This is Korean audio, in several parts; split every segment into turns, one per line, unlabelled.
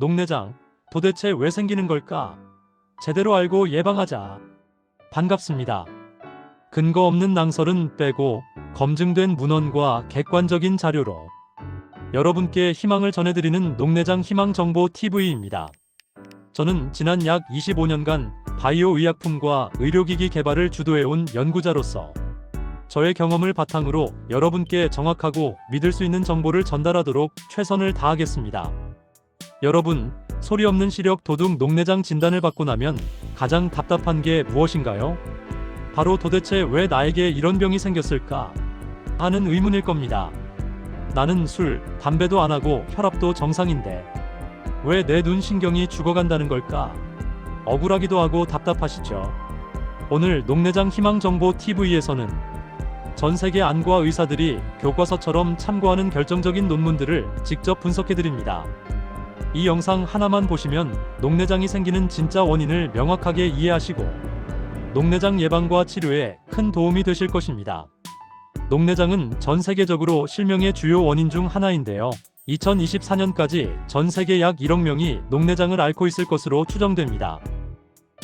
녹내장, 도대체 왜 생기는 걸까? 제대로 알고 예방하자. 반갑습니다. 근거 없는 낭설은 빼고 검증된 문헌과 객관적인 자료로 여러분께 희망을 전해드리는 녹내장 희망정보 TV입니다. 저는 지난 약 25년간 바이오 의약품과 의료기기 개발을 주도해온 연구자로서 저의 경험을 바탕으로 여러분께 정확하고 믿을 수 있는 정보를 전달하도록 최선을 다하겠습니다. 여러분, 소리 없는 시력 도둑 녹내장 진단을 받고 나면 가장 답답한 게 무엇인가요? 바로 도대체 왜 나에게 이런 병이 생겼을까? 하는 의문일 겁니다. 나는 술, 담배도 안 하고 혈압도 정상인데 왜 내 눈 신경이 죽어간다는 걸까? 억울하기도 하고 답답하시죠? 오늘 녹내장 희망정보 TV에서는 전 세계 안과 의사들이 교과서처럼 참고하는 결정적인 논문들을 직접 분석해드립니다. 이 영상 하나만 보시면 녹내장이 생기는 진짜 원인을 명확하게 이해하시고 녹내장 예방과 치료에 큰 도움이 되실 것입니다. 녹내장은 전 세계적으로 실명의 주요 원인 중 하나인데요. 2024년까지 전 세계 약 1억 명이 녹내장을 앓고 있을 것으로 추정됩니다.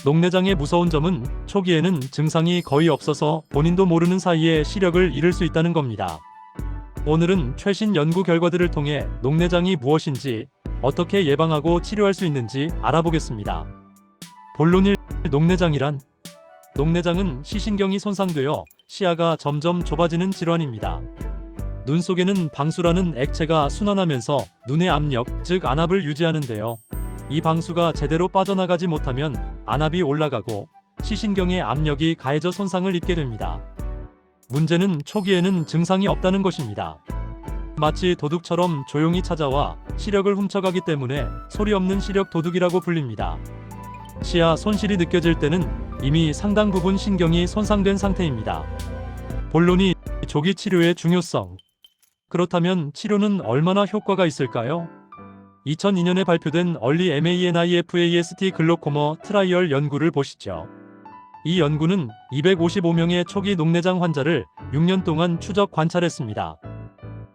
녹내장의 무서운 점은 초기에는 증상이 거의 없어서 본인도 모르는 사이에 시력을 잃을 수 있다는 겁니다. 오늘은 최신 연구 결과들을 통해 녹내장이 무엇인지, 어떻게 예방하고 치료할 수 있는지 알아보겠습니다. 본론 1. 녹내장이란? 녹내장은 시신경이 손상되어 시야가 점점 좁아지는 질환입니다. 눈 속에는 방수라는 액체가 순환하면서 눈의 압력, 즉 안압을 유지하는데요. 이 방수가 제대로 빠져나가지 못하면 안압이 올라가고 시신경의 압력이 가해져 손상을 입게 됩니다. 문제는 초기에는 증상이 없다는 것입니다. 마치 도둑처럼 조용히 찾아와 시력을 훔쳐가기 때문에 소리 없는 시력 도둑이라고 불립니다. 시야 손실이 느껴질 때는 이미 상당 부분 신경이 손상된 상태입니다. 본론이 조기 치료의 중요성. 그렇다면 치료는 얼마나 효과가 있을까요? 2002년에 발표된 얼리 MANIFAST 글로코머 트라이얼 연구를 보시죠. 이 연구는 255명의 초기 녹내장 환자를 6년 동안 추적 관찰했습니다.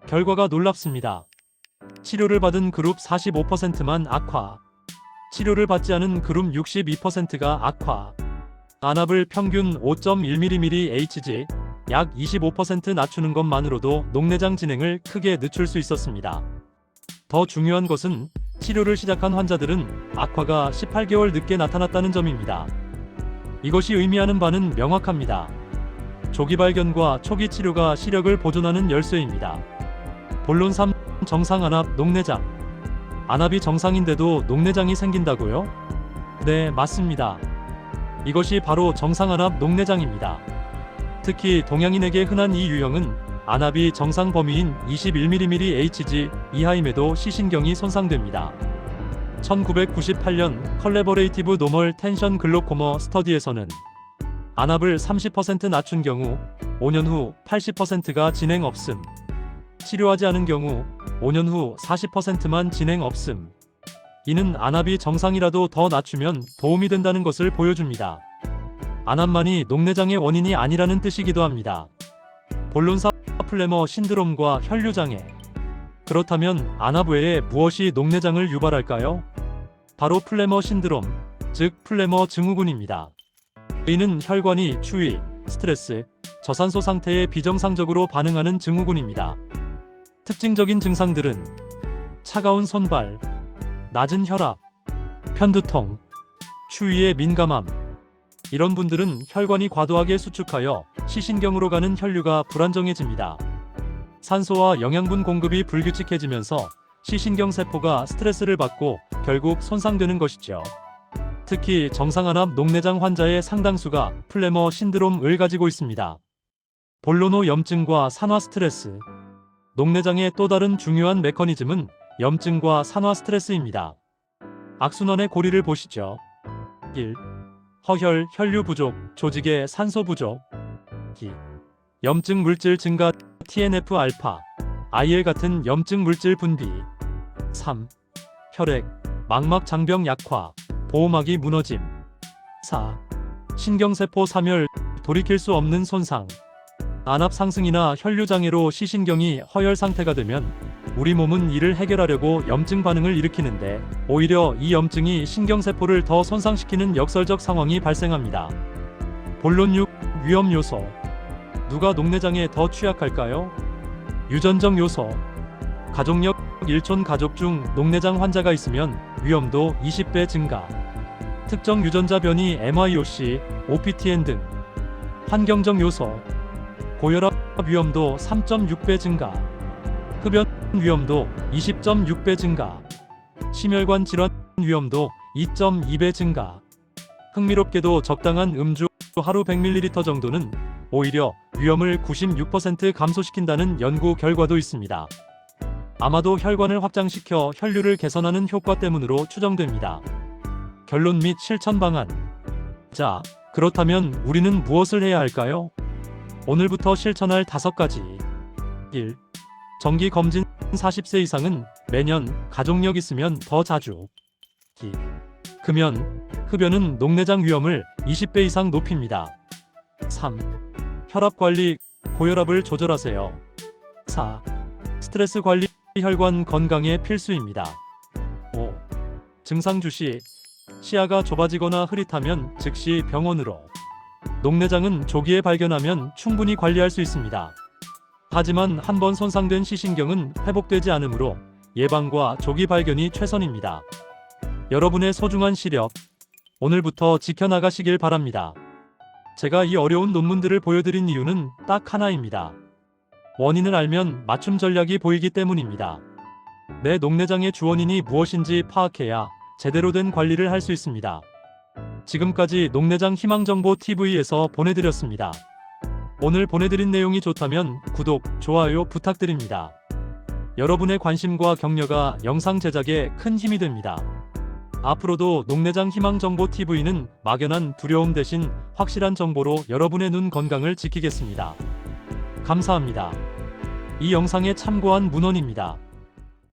결과가 놀랍습니다. 치료를 받은 그룹 45%만 악화, 치료를 받지 않은 그룹 62%가 악화, 안압을 평균 5.1mmHg, 약 25% 낮추는 것만으로도 녹내장 진행을 크게 늦출 수 있었습니다. 더 중요한 것은 치료를 시작한 환자들은 악화가 18개월 늦게 나타났다는 점입니다. 이것이 의미하는 바는 명확합니다. 조기 발견과 초기 치료가 시력을 보존하는 열쇠입니다. 본론 3. 정상 안압 녹내장. 안압이 정상인데도 녹내장이 생긴다고요? 네, 맞습니다. 이것이 바로 정상 안압 녹내장입니다. 특히 동양인에게 흔한 이 유형은 안압이 정상 범위인 21mmHg 이하임에도 시신경이 손상됩니다. 1998년 컬래버레이티브 노멀 텐션 글로코머 스터디에서는 안압을 30% 낮춘 경우 5년 후 80%가 진행 없음, 치료하지 않은 경우 5년 후 40%만 진행 없음. 이는 안압이 정상이라도 더 낮추면 도움이 된다는 것을 보여줍니다. 안압만이 녹내장의 원인이 아니라는 뜻이기도 합니다. 본론 4. 플레머 신드롬과 혈류장애. 그렇다면 안압 외에 무엇이 녹내장을 유발할까요? 바로 플레머 신드롬, 즉 플레머 증후군입니다. 이는 혈관이 추위, 스트레스, 저산소 상태에 비정상적으로 반응하는 증후군입니다. 특징적인 증상들은 차가운 손발, 낮은 혈압, 편두통, 추위에 민감함. 이런 분들은 혈관이 과도하게 수축하여 시신경으로 가는 혈류가 불안정해집니다. 산소와 영양분 공급이 불규칙해지면서 시신경 세포가 스트레스를 받고 결국 손상되는 것이죠. 특히 정상안압 녹내장 환자의 상당수가 플레머 신드롬을 가지고 있습니다. 본론 5. 염증과 산화 스트레스. 녹내장의 또 다른 중요한 메커니즘은 염증과 산화 스트레스입니다. 악순환의 고리를 보시죠. 1. 허혈, 혈류 부족, 조직의 산소 부족. 2. 염증 물질 증가, TNF-알파, IL 같은 염증 물질 분비. 3. 혈액, 망막 장병 약화, 보호막이 무너짐. 4. 신경세포 사멸, 돌이킬 수 없는 손상. 안압 상승이나 혈류 장애로 시신경이 허혈 상태가 되면 우리 몸은 이를 해결하려고 염증 반응을 일으키는데 오히려 이 염증이 신경세포를 더 손상시키는 역설적 상황이 발생합니다. 본론 6. 위험 요소. 누가 녹내장에 더 취약할까요? 유전적 요소. 가족력. 일촌 가족 중 녹내장 환자가 있으면 위험도 20배 증가. 특정 유전자 변이 MYOC, OPTN 등. 환경적 요소. 고혈압 위험도 3.6배 증가. 흡연 위험도 20.6배 증가. 심혈관 질환 위험도 2.2배 증가. 흥미롭게도 적당한 음주 하루 100ml 정도는 오히려 위험을 96% 감소시킨다는 연구 결과도 있습니다. 아마도 혈관을 확장시켜 혈류를 개선하는 효과 때문으로 추정됩니다. 결론 및 실천 방안. 자, 그렇다면 우리는 무엇을 해야 할까요? 오늘부터 실천할 5가지. 1. 정기 검진. 40세 이상은 매년 가족력 있으면 더 자주. 2. 금연. 흡연은 녹내장 위험을 20배 이상 높입니다. 3. 혈압 관리. 고혈압을 조절하세요. 4. 스트레스 관리. 혈관 건강에 필수입니다. 5. 증상 주시. 시야가 좁아지거나 흐릿하면 즉시 병원으로. 녹내장은 조기에 발견하면 충분히 관리할 수 있습니다. 하지만 한번 손상된 시신경은 회복되지 않으므로 예방과 조기 발견이 최선입니다. 여러분의 소중한 시력, 오늘부터 지켜나가시길 바랍니다. 제가 이 어려운 논문들을 보여드린 이유는 딱 하나입니다. 원인을 알면 맞춤 전략이 보이기 때문입니다. 내 녹내장의 주원인이 무엇인지 파악해야 제대로 된 관리를 할 수 있습니다. 지금까지 녹내장 희망정보 TV에서 보내드렸습니다. 오늘 보내드린 내용이 좋다면 구독, 좋아요 부탁드립니다. 여러분의 관심과 격려가 영상 제작에 큰 힘이 됩니다. 앞으로도 녹내장 희망정보 TV는 막연한 두려움 대신 확실한 정보로 여러분의 눈 건강을 지키겠습니다. 감사합니다. 이 영상에 참고한 문헌입니다.